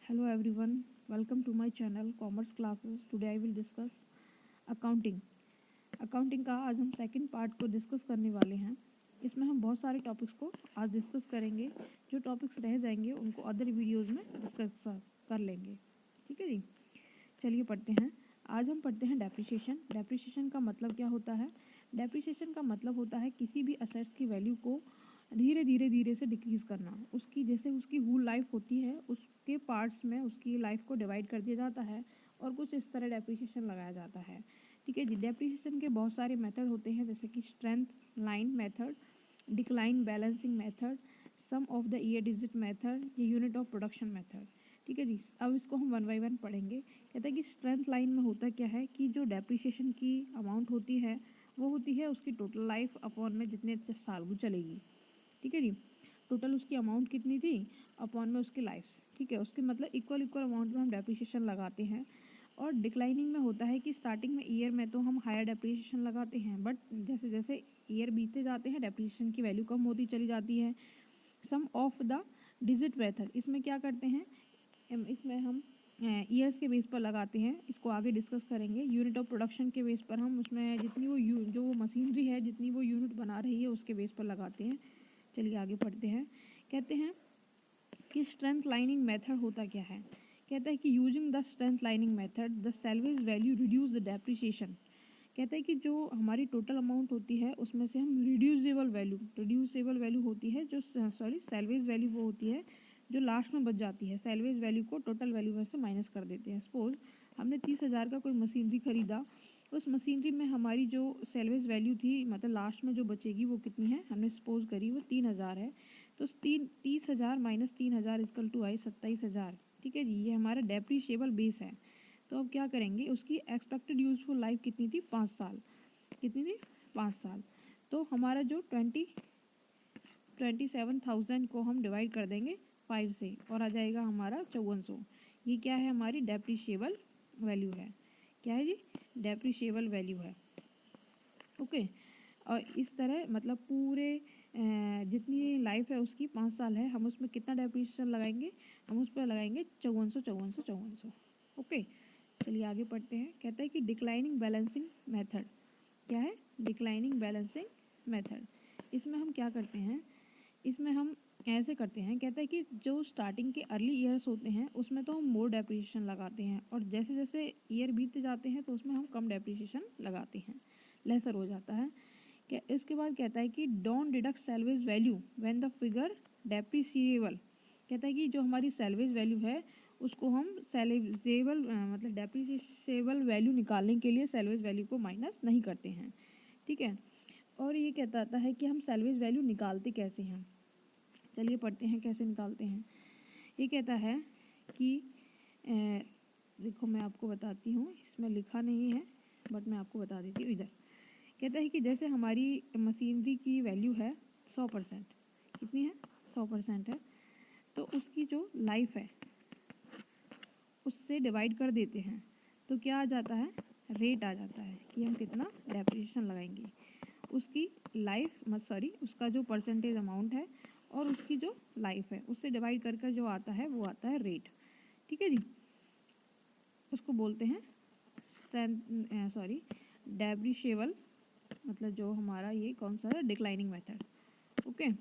Hello everyone, welcome to my channel Commerce Classes. Today I will discuss accounting. Accounting का आज हम second part को discuss करने वाले हैं। इसमें हम बहुत सारे टॉपिक्स को आज डिस्कस करेंगे। जो टॉपिक्स रह जाएंगे उनको अदर वीडियोस में डिस्कस कर लेंगे। ठीक है जी, चलिए पढ़ते हैं। आज हम पढ़ते हैं डेप्रिसिएशन। डेप्रिसिएशन का मतलब क्या होता है? डेप्रिसिएशन का मतलब होता है किसी भी असेट्स की वैल्यू को धीरे से डिक्रीज करना। उसकी जैसे उसकी होल लाइफ होती है, उसके पार्ट्स में उसकी लाइफ को डिवाइड कर दिया जाता है और कुछ इस तरह डेप्रिसिएशन लगाया जाता है। ठीक है जी। डेप्रिसिएशन के बहुत सारे मेथड होते हैं, जैसे कि straight line method, decline balancing method, sum of the year digit method, ये यूनिट ऑफ प्रोडक्शन मेथड। ठीक है जी। अब इसको हम वन बाई वन पढ़ेंगे। कहते हैं कि स्ट्रेंथ लाइन में होता क्या है कि जो डेप्रिसिएशन की अमाउंट होती है वो होती है उसकी टोटल लाइफ अपॉन में जितने साल वो चलेगी। ठीक है जी। टोटल उसकी अमाउंट कितनी थी अपॉन में उसकी लाइफ। ठीक है, उसके मतलब इक्वल अमाउंट में हम डेप्रिसिएशन लगाते हैं। और डिक्लाइनिंग में होता है कि स्टार्टिंग में ईयर में तो हम हायर डेप्रिसिएशन लगाते हैं, बट जैसे जैसे ईयर बीतते जाते हैं डेप्रिसिएशन की वैल्यू कम होती चली जाती है। सम ऑफ द डिजिट मेथड, इसमें क्या करते हैं, इसमें हम ईयर्स के बेस पर लगाते हैं। इसको आगे डिस्कस करेंगे। यूनिट ऑफ प्रोडक्शन के बेस पर हम उसमें जितनी वो जो वो मशीनरी है जितनी वो यूनिट बना रही है उसके बेस पर लगाते हैं। चलिए आगे पढ़ते हैं। कहते हैं कि स्ट्रेंथ लाइनिंग मेथड होता क्या है। कहता है कि using the strength lining method the salvage value reduce the depreciation. कहता है कि जो हमारी टोटल अमाउंट होती है उसमें से हम रिड्यूसेबल वैल्यू होती है, जो सैलवेज वैल्यू वो होती है जो लास्ट में बच जाती है। सैलवेज वैल्यू को टोटल वैल्यू में से माइनस कर देते हैं। सपोज हमने 30,000 का कोई मशीनरी खरीदा, उस मशीनरी में हमारी जो सैलवेज वैल्यू थी, मतलब लास्ट में जो बचेगी वो कितनी है, हमने सपोज करी वो 3,000 है। तो 30,000 माइनस 3,000 इक्वल टू आई 27,000। ठीक है जी, ये हमारा डेप्रिशिएबल बेस है। तो अब क्या करेंगे, उसकी एक्सपेक्टेड यूजफुल लाइफ कितनी थी, 5 साल। कितनी थी, 5 साल। तो हमारा जो 27,000 को हम डिवाइड कर देंगे 5 से और आ जाएगा हमारा 5400। ये क्या है, हमारी डेप्रिशिएबल वैल्यू है। क्या है जी, डेप्रिशिएबल वैल्यू है। ओके। और इस तरह मतलब पूरे जितनी लाइफ है उसकी 5 साल है, हम उसमें कितना डेप्रिसिएशन लगाएंगे, हम उस पर लगाएंगे 5400। ओके, चलिए आगे पढ़ते हैं। कहता है कि डिक्लाइनिंग बैलेंसिंग मेथड। क्या है, डिक्लाइनिंग बैलेंसिंग मेथड। इसमें हम क्या करते हैं, इसमें हम ऐसे करते हैं। कहता है कि जो स्टार्टिंग के अर्ली ईयर्स होते हैं उसमें तो हम मोर डेप्रिसिएशन लगाते हैं, और जैसे जैसे ईयर बीतते जाते हैं तो उसमें हम कम डेप्रिसिएशन लगाते हैं, लेसर हो जाता है। क्या इसके बाद कहता है कि don't deduct salvage value when the figure depreciable. कहता है कि जो हमारी सैलवेज वैल्यू है उसको हम सैलवेजेबल मतलब डेप्रिसिएबल वैल्यू निकालने के लिए सैलवेज वैल्यू को माइनस नहीं करते हैं। ठीक है। और ये कहता है कि हम सैलवेज वैल्यू निकालते कैसे हैं। चलिए पढ़ते हैं कैसे निकालते हैं। ये कहता है कि देखो मैं आपको बताती हूँ, इसमें लिखा नहीं है बट मैं आपको बता देती हूँ इधर। कहता है कि जैसे हमारी मशीनरी की वैल्यू है 100%, कितनी है, 100% है, तो उसकी जो लाइफ है उससे डिवाइड कर देते हैं तो क्या आ जाता है, रेट आ जाता है कि हम कितना डेप्रिसिएशन लगाएंगे। उसकी लाइफ उसका जो परसेंटेज अमाउंट है और उसकी जो लाइफ है उससे डिवाइड कर कर जो आता है वो आता है रेट। ठीक है जी, उसको बोलते हैं डेप्रिशिएबल, मतलब जो हमारा ये कौन सा है, डिक्लाइनिंग मेथड। ओके,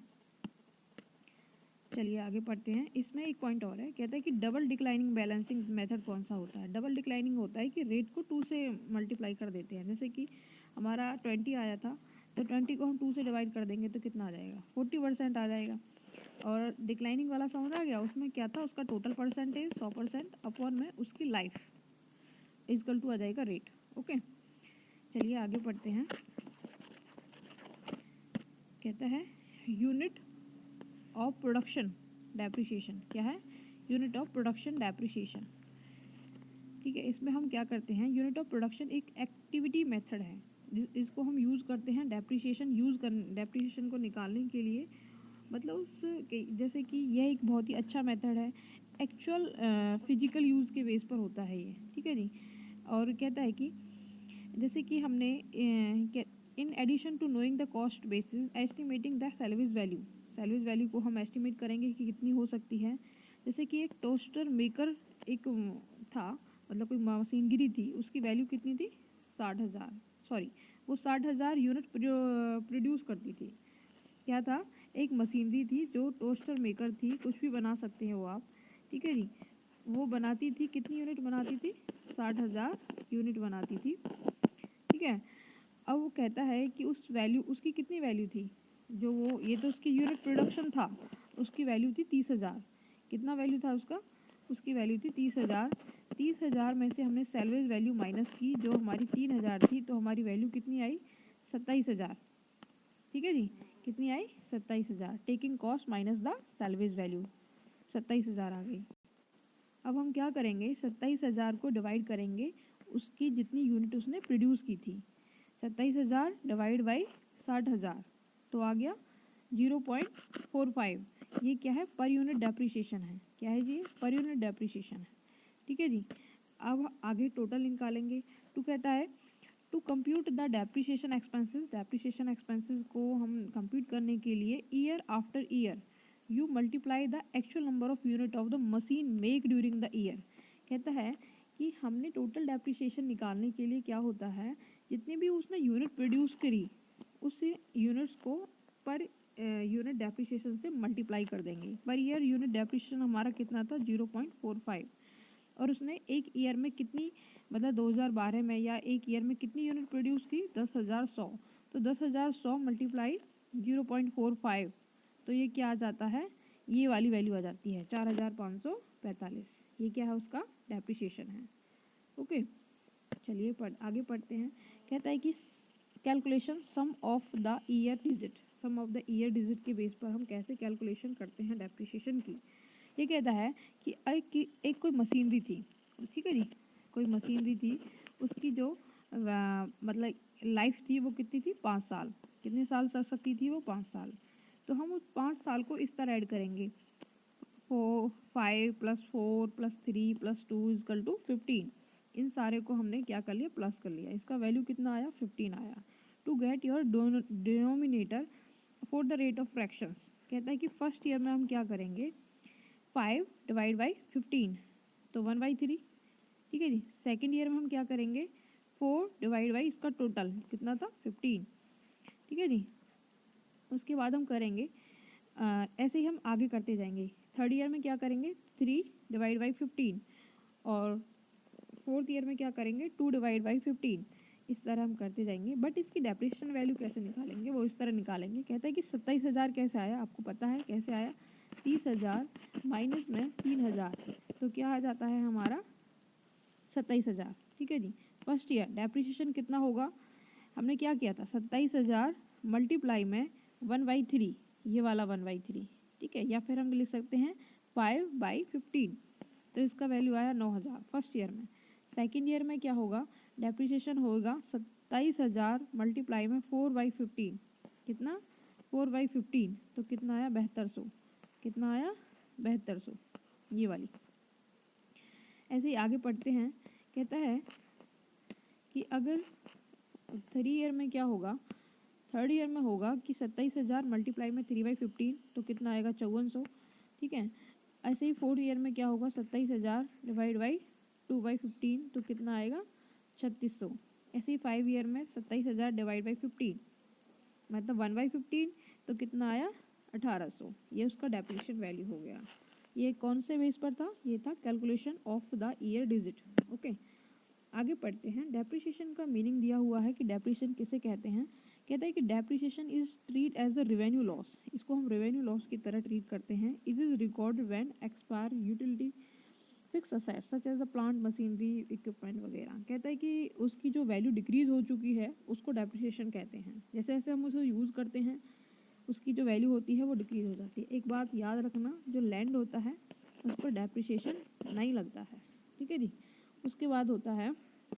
चलिए आगे पढ़ते हैं। इसमें एक पॉइंट और है, कहता है कि डबल डिक्लाइनिंग बैलेंसिंग मेथड कौन सा होता है। डबल डिक्लाइनिंग होता है कि रेट को 2 से मल्टीप्लाई कर देते हैं। जैसे कि हमारा 20 आया था तो 20 को हम 2 से डिवाइड कर देंगे तो कितना आ जाएगा, 40% आ जाएगा। और डिक्लाइनिंग वाला समझ आ गया, उसमें क्या था, उसका टोटल परसेंटेज 100% अपॉन में उसकी लाइफ इक्वल टू आ जाएगा रेट। ओके, चलिए आगे पढ़ते हैं। कहता है यूनिट ऑफ प्रोडक्शन डेप्रिसिएशन। क्या है, यूनिट ऑफ प्रोडक्शन डेप्रिसिएशन। ठीक है, इसमें हम क्या करते हैं, यूनिट ऑफ प्रोडक्शन एक एक्टिविटी मेथड है इसको हम यूज़ करते हैं डेप्रिसिएशन को निकालने के लिए। मतलब जैसे कि यह एक बहुत ही अच्छा मेथड है, एक्चुअल फिजिकल यूज़ के बेस पर होता है ये। ठीक है जी। और कहता है कि जैसे कि हमने in addition to knowing the cost basis estimating the salvage value. Salvage value को हम एस्टिमेट करेंगे कि कितनी हो सकती है। जैसे कि एक टोस्टर मेकर एक था, मतलब कोई मशीनरी थी, उसकी वैल्यू कितनी थी 60,000, सॉरी वो 60,000 यूनिट प्रोड्यूस करती थी। क्या था, एक मशीनरी थी जो टोस्टर मेकर थी, कुछ भी बना सकते हैं वो आप, ठीक है जी। वो बनाती थी, कितनी यूनिट बनाती थी, 60,000 यूनिट बनाती थी, ठीक है। अब वो कहता है कि उस वैल्यू, उसकी कितनी वैल्यू थी, जो वो, ये तो उसकी यूनिट प्रोडक्शन था, उसकी वैल्यू थी 30,000। कितना वैल्यू था उसका, उसकी वैल्यू थी 30,000। 30,000 में से हमने सैलवेज वैल्यू माइनस की, जो हमारी 3,000 थी, तो हमारी वैल्यू कितनी आई, 27,000, ठीक है जी। कितनी आई, 27,000। Taking cost minus the salvage value, 27,000 आ गई। अब हम क्या करेंगे, 27,000 को डिवाइड करेंगे उसकी जितनी यूनिट उसने प्रोड्यूस की थी। 27,000 डिवाइड बाई 60,000, तो आ गया 0.45। ये क्या है, पर यूनिट डेप्रिसिएशन है। क्या है जी, पर यूनिट डेप्रिसिएशन है, ठीक है जी। अब आगे टोटल निकालेंगे। टू कहता है to compute the depreciation expenses, depreciation expenses को हम कंप्यूट करने के लिए year after year you multiply the actual number of unit of the machine make during the year. कहता है कि हमने टोटल डेप्रिसिएशन निकालने के लिए क्या होता है, जितनी भी उसने यूनिट प्रोड्यूस करी उस यूनिट्स को पर यूनिट डेप्रिसिएशन से मल्टीप्लाई कर देंगे। पर ईयर यूनिट डेप्रिसिएशन हमारा कितना था, 0.45। और उसने एक ईयर में कितनी, मतलब 2012 में या एक ईयर में कितनी यूनिट प्रोड्यूस की, 10,100। तो 10,100 मल्टीप्लाई 0.45, तो ये क्या आ जाता है, ये वाली वैल्यू आ जाती है 4,545। ये क्या है, उसका डेप्रिसिएशन है। ओके, चलिए आगे पढ़ते हैं। कहता है कि calculation sum of the year digit, sum of the year digit के बेस पर हम कैसे कैलकुलेशन करते हैं डेप्रिसिएशन की। ये कहता है कि एक कोई मशीनरी थी, ठीक है जी, कोई मशीनरी थी, उसकी जो मतलब लाइफ थी वो कितनी थी, 5 साल। कितने साल चल सकती थी वो, 5 साल। तो हम उस 5 साल को इस तरह ऐड करेंगे, 5 + 4 + 3 + 2 = 15। इन सारे को हमने क्या कर लिया, प्लस कर लिया। इसका वैल्यू कितना आया, 15 आया। To get your denominator for the rate of fractions, कहता है कि फर्स्ट ईयर में हम क्या करेंगे, 5 डिवाइड बाई 15, तो 1/3, ठीक है जी। सेकेंड ईयर में हम क्या करेंगे, 4 डिवाइड बाई इसका टोटल कितना था, 15, ठीक है जी। उसके बाद हम करेंगे ऐसे ही हम आगे करते जाएंगे। थर्ड ईयर में क्या करेंगे, 3 डिवाइड बाई 15, और फोर्थ ईयर में क्या करेंगे, 2 डिवाइड बाई 15। इस तरह हम करते जाएंगे। बट इसकी डेप्रिसिएशन वैल्यू कैसे निकालेंगे, वो इस तरह निकालेंगे। कहता है कि 27,000 कैसे आया, आपको पता है कैसे आया, 30,000 माइनस में 3,000, तो क्या आ जाता है हमारा 27,000, ठीक है जी। फर्स्ट ईयर डेप्रिसिएशन कितना होगा, हमने क्या किया था, 27,000 मल्टीप्लाई में 1/3, ये वाला 1/3, ठीक है। या फिर हम लिख सकते हैं 5/15, तो इसका वैल्यू आया 9,000 फर्स्ट ईयर में। सेकेंड ईयर में क्या होगा, डेप्रिसिएशन होगा 27,000 मल्टीप्लाई में 4/15, कितना, 4/15, तो कितना आया, 7200। कितना आया, 7200, ये वाली। ऐसे ही आगे पढ़ते हैं। कहता है कि अगर 3 ईयर में क्या होगा, थर्ड ईयर में होगा कि 27,000 मल्टीप्लाई में 3/15, तो कितना आएगा, 5400, ठीक है। ऐसे ही फोर्थ ईयर में क्या होगा, 27,000 डिवाइड बाई 2/15, तो कितना आएगा, 3600। ऐसे ही 5 ईयर में 27,000 डिवाइड बाई 15, मतलब 1/15, तो कितना आया, 1800। ये उसका डेप्रिसिएशन वैल्यू हो गया। ये कौन से बेस पर था, ये था calculation of the year digit. Okay, आगे पढ़ते हैं। डेप्रिसिएशन का मीनिंग दिया हुआ है कि डेप्रिसिएशन किसे कहते हैं। कहता है कि depreciation is treat as the revenue loss, इसको हम रेवेन्यू लॉस की तरह ट्रीट करते हैं। It is record when expire utility fix assets such as the plant, machinery, equipment वगैरह। कहता है कि उसकी जो वैल्यू डिक्रीज हो चुकी है उसको डेप्रिसिएशन कहते हैं। जैसे जैसे हम उसे यूज़ करते हैं उसकी जो वैल्यू होती है वो डिक्रीज हो जाती है। एक बात याद रखना, जो लैंड होता है उस पर डेप्रिसिएशन नहीं लगता है, ठीक है जी। उसके बाद होता है